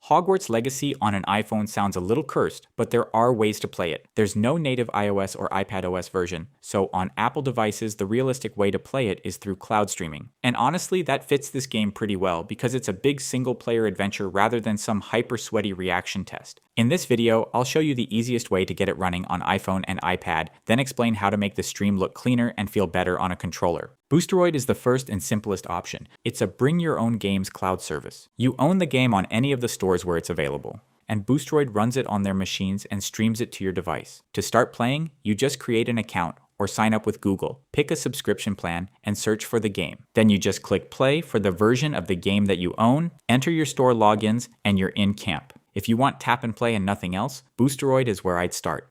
Hogwarts Legacy on an iPhone sounds a little cursed, but there are ways to play it. There's no native iOS or iPadOS version, so on Apple devices, the realistic way to play it is through cloud streaming. And honestly, that fits this game pretty well because it's a big single-player adventure rather than some hyper-sweaty reaction test. In this video, I'll show you the easiest way to get it running on iPhone and iPad, then explain how to make the stream look cleaner and feel better on a controller. Boosteroid is the first and simplest option. It's a bring-your-own-games cloud service. You own the game on any of the stores where it's available, and Boosteroid runs it on their machines and streams it to your device. To start playing, you just create an account or sign up with Google, pick a subscription plan, and search for the game. Then you just click play for the version of the game that you own, enter your store logins, and you're in camp. If you want tap and play and nothing else, Boosteroid is where I'd start.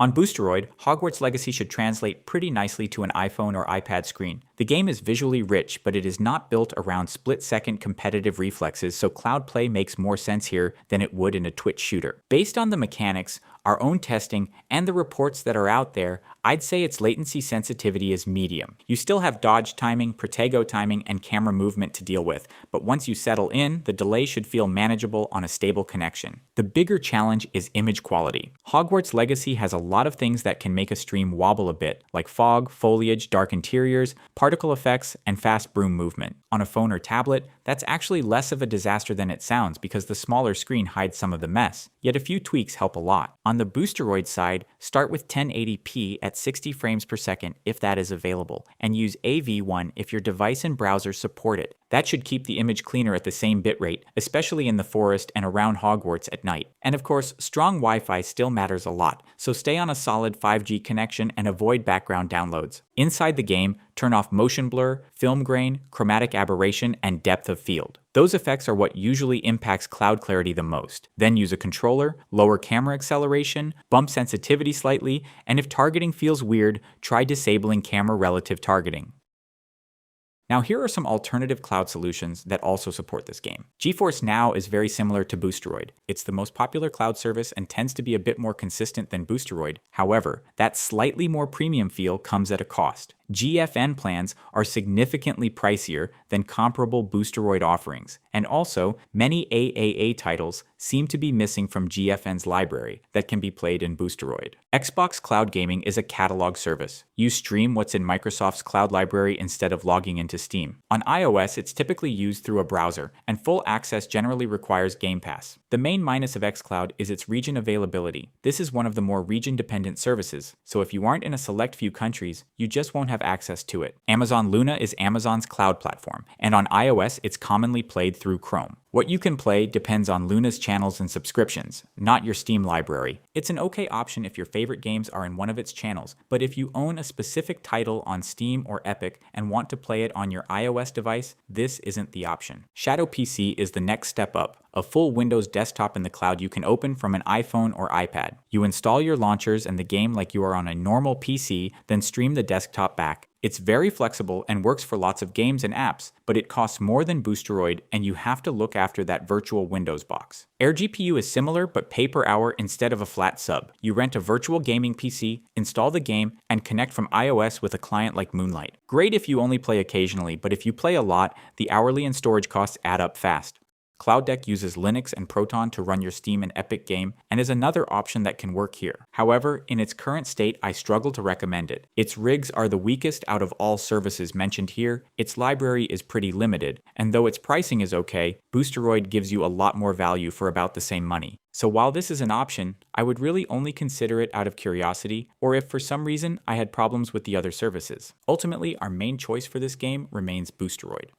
On Boosteroid, Hogwarts Legacy should translate pretty nicely to an iPhone or iPad screen. The game is visually rich, but it is not built around split-second competitive reflexes, so cloud play makes more sense here than it would in a Twitch shooter. Based on the mechanics, our own testing, and the reports that are out there, I'd say its latency sensitivity is medium. You still have dodge timing, protego timing, and camera movement to deal with, but once you settle in, the delay should feel manageable on a stable connection. The bigger challenge is image quality. Hogwarts Legacy has a lot of things that can make a stream wobble a bit, like fog, foliage, dark interiors, particle effects, and fast broom movement. On a phone or tablet, that's actually less of a disaster than it sounds because the smaller screen hides some of the mess, yet a few tweaks help a lot. On the Boosteroid side, start with 1080p at 60 frames per second if that is available, and use AV1 if your device and browser support it. That should keep the image cleaner at the same bitrate, especially in the forest and around Hogwarts at night. And of course, strong Wi-Fi still matters a lot, so stay on a solid 5G connection and avoid background downloads. Inside the game, turn off motion blur, film grain, chromatic aberration, and depth of field. Those effects are what usually impacts cloud clarity the most. Then use a controller, lower camera acceleration, bump sensitivity slightly, and if targeting feels weird, try disabling camera relative targeting. Now here are some alternative cloud solutions that also support this game. GeForce Now is very similar to Boosteroid. It's the most popular cloud service and tends to be a bit more consistent than Boosteroid. However, that slightly more premium feel comes at a cost. GFN plans are significantly pricier than comparable Boosteroid offerings, and also many AAA titles seem to be missing from GFN's library that can be played in Boosteroid. Xbox Cloud Gaming is a catalog service. You stream what's in Microsoft's cloud library instead of logging into Steam. On iOS, it's typically used through a browser, and full access generally requires Game Pass. The main minus of xCloud is its region availability. This is one of the more region-dependent services, so if you aren't in a select few countries, you just won't have access to it. Amazon Luna is Amazon's cloud platform, and on iOS, it's commonly played through Chrome. What you can play depends on Luna's channels and subscriptions, not your Steam library. It's an okay option if your favorite games are in one of its channels, but if you own a specific title on Steam or Epic and want to play it on your iOS device, this isn't the option. Shadow PC is the next step up, a full Windows desktop in the cloud you can open from an iPhone or iPad. You install your launchers and the game like you are on a normal PC, then stream the desktop back. It's very flexible and works for lots of games and apps, but it costs more than Boosteroid and you have to look after that virtual Windows box. AirGPU is similar but pay per hour instead of a flat sub. You rent a virtual gaming PC, install the game, and connect from iOS with a client like Moonlight. Great if you only play occasionally, but if you play a lot, the hourly and storage costs add up fast. Cloud Deck uses Linux and Proton to run your Steam and Epic game and is another option that can work here. However, in its current state, I struggle to recommend it. Its rigs are the weakest out of all services mentioned here, its library is pretty limited, and though its pricing is okay, Boosteroid gives you a lot more value for about the same money. So while this is an option, I would really only consider it out of curiosity, or if for some reason I had problems with the other services. Ultimately, our main choice for this game remains Boosteroid.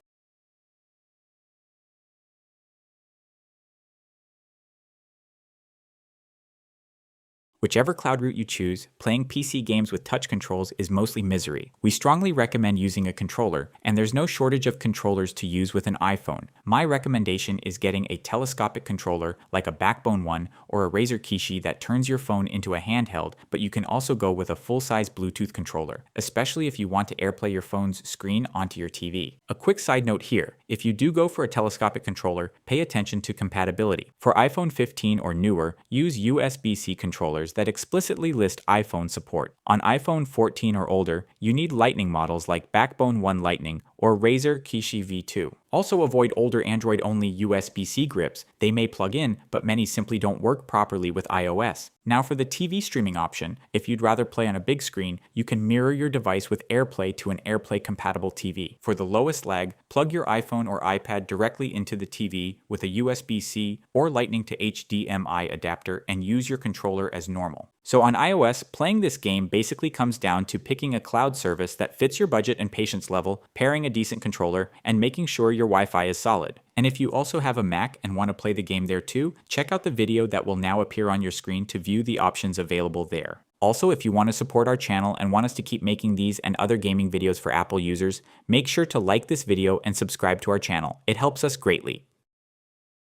Whichever cloud route you choose, playing PC games with touch controls is mostly misery. We strongly recommend using a controller, and there's no shortage of controllers to use with an iPhone. My recommendation is getting a telescopic controller like a Backbone one or a Razer Kishi that turns your phone into a handheld, but you can also go with a full-size Bluetooth controller, especially if you want to AirPlay your phone's screen onto your TV. A quick side note here, if you do go for a telescopic controller, pay attention to compatibility. For iPhone 15 or newer, use USB-C controllers that explicitly list iPhone support. On iPhone 14 or older, you need Lightning models like Backbone One Lightning or Razer Kishi V2. Also avoid older Android-only USB-C grips. They may plug in, but many simply don't work properly with iOS. Now for the TV streaming option, if you'd rather play on a big screen, you can mirror your device with AirPlay to an AirPlay-compatible TV. For the lowest lag, plug your iPhone or iPad directly into the TV with a USB-C or Lightning to HDMI adapter and use your controller as normal. So on iOS, playing this game basically comes down to picking a cloud service that fits your budget and patience level, pairing a decent controller, and making sure your Wi-Fi is solid. And if you also have a Mac and want to play the game there too, check out the video that will now appear on your screen to view the options available there. Also, if you want to support our channel and want us to keep making these and other gaming videos for Apple users, make sure to like this video and subscribe to our channel. It helps us greatly.